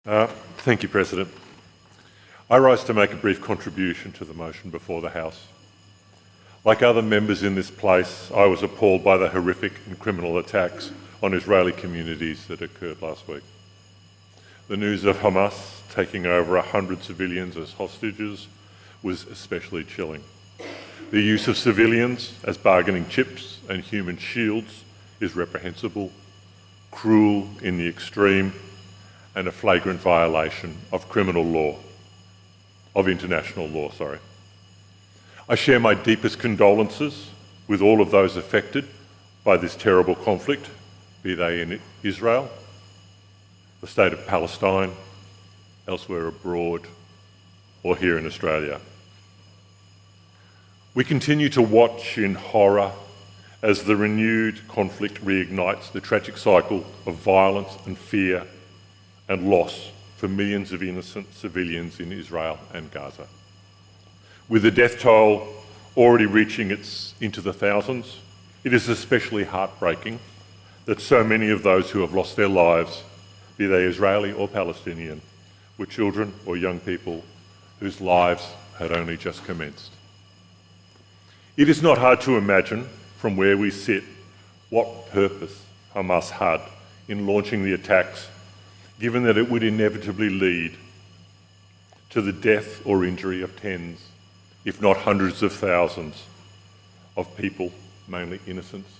Thank you, President. I rise to make a brief contribution to the motion before the House. Like other members in this place, I was appalled by the horrific and criminal attacks on Israeli communities that occurred last week. The news of Hamas taking over 100 civilians as hostages was especially chilling. The use of civilians as bargaining chips and human shields is reprehensible, cruel in the extreme, and a flagrant violation of international law. I share my deepest condolences with all of those affected by this terrible conflict, be they in Israel, the state of Palestine, elsewhere abroad, or here in Australia. We continue to watch in horror as the renewed conflict reignites the tragic cycle of violence and fear and loss for millions of innocent civilians in Israel and Gaza. With the death toll already reaching into the thousands, it is especially heartbreaking that so many of those who have lost their lives, be they Israeli or Palestinian, were children or young people whose lives had only just commenced. It is not hard to imagine from where we sit what purpose Hamas had in launching the attacks, given that it would inevitably lead to the death or injury of tens, if not hundreds of thousands of people, mainly innocents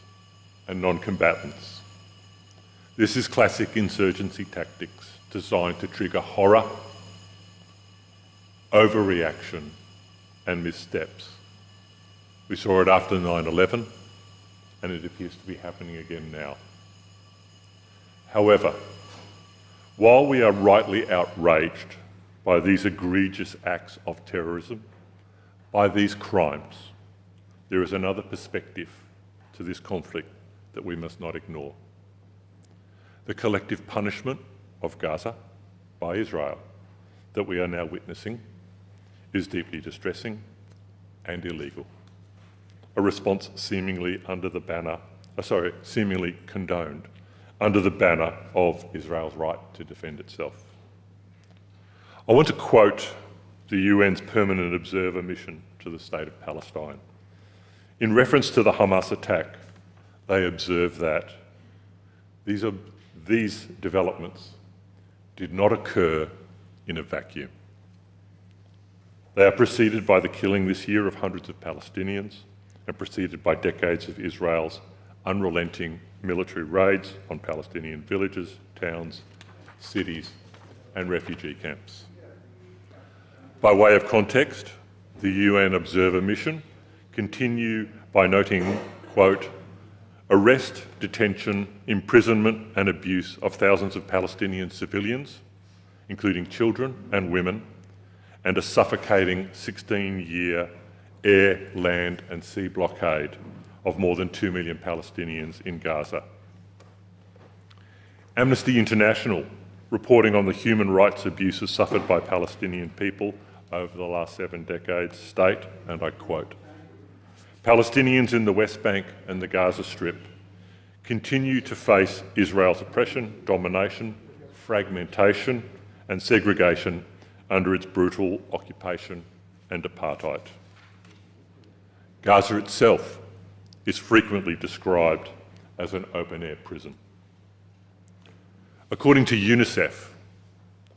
and non-combatants. This is classic insurgency tactics designed to trigger horror, overreaction and missteps. We saw it after 9/11, and it appears to be happening again now. However, while we are rightly outraged by these egregious acts of terrorism, by these crimes, there is another perspective to this conflict that we must not ignore. The collective punishment of Gaza by Israel that we are now witnessing is deeply distressing and illegal. A response seemingly condoned under the banner of Israel's right to defend itself. I want to quote the UN's Permanent Observer Mission to the State of Palestine. In reference to the Hamas attack, they observe that these developments did not occur in a vacuum. They are preceded by the killing this year of hundreds of Palestinians and preceded by decades of Israel's unrelenting military raids on Palestinian villages, towns, cities, and refugee camps. By way of context, the UN Observer Mission continue by noting, quote, arrest, detention, imprisonment and abuse of thousands of Palestinian civilians, including children and women, and a suffocating 16-year air, land and sea blockade of more than 2 million Palestinians in Gaza. Amnesty International, reporting on the human rights abuses suffered by Palestinian people over the last 7 decades, state, and I quote, Palestinians in the West Bank and the Gaza Strip continue to face Israel's oppression, domination, fragmentation and segregation under its brutal occupation and apartheid. Gaza itself is frequently described as an open-air prison. According to UNICEF,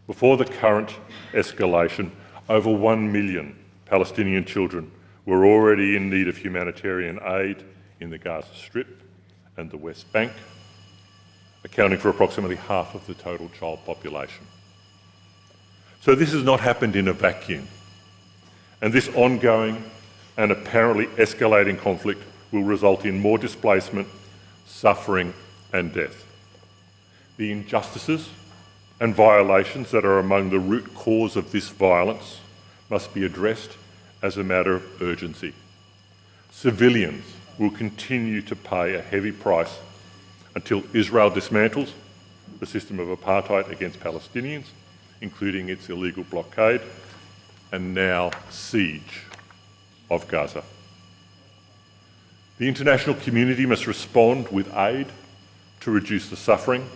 before the current escalation, over 1 million Palestinian children were already in need of humanitarian aid in the Gaza Strip and the West Bank, accounting for approximately half of the total child population. So this has not happened in a vacuum, and this ongoing and apparently escalating conflict will result in more displacement, suffering and death. The injustices and violations that are among the root cause of this violence must be addressed as a matter of urgency. Civilians will continue to pay a heavy price until Israel dismantles the system of apartheid against Palestinians, including its illegal blockade and now siege of Gaza. The international community must respond with aid to reduce the suffering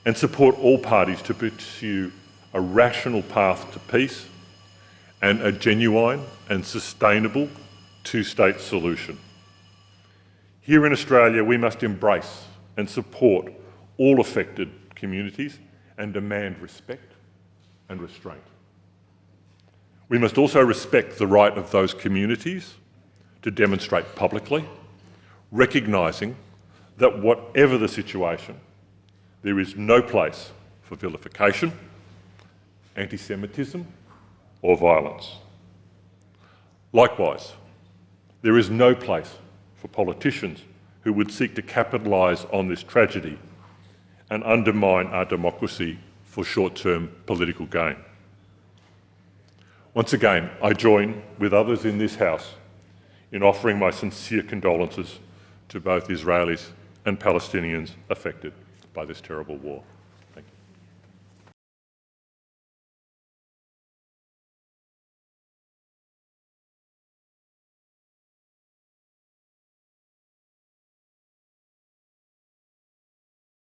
and support all parties to pursue a rational path to peace and a genuine and sustainable two-state solution. Here in Australia, we must embrace and support all affected communities and demand respect and restraint. We must also respect the right of those communities to demonstrate publicly, recognising that whatever the situation, there is no place for vilification, anti-Semitism or violence. Likewise, there is no place for politicians who would seek to capitalise on this tragedy and undermine our democracy for short-term political gain. Once again, I join with others in this House in offering my sincere condolences to both Israelis and Palestinians affected by this terrible war.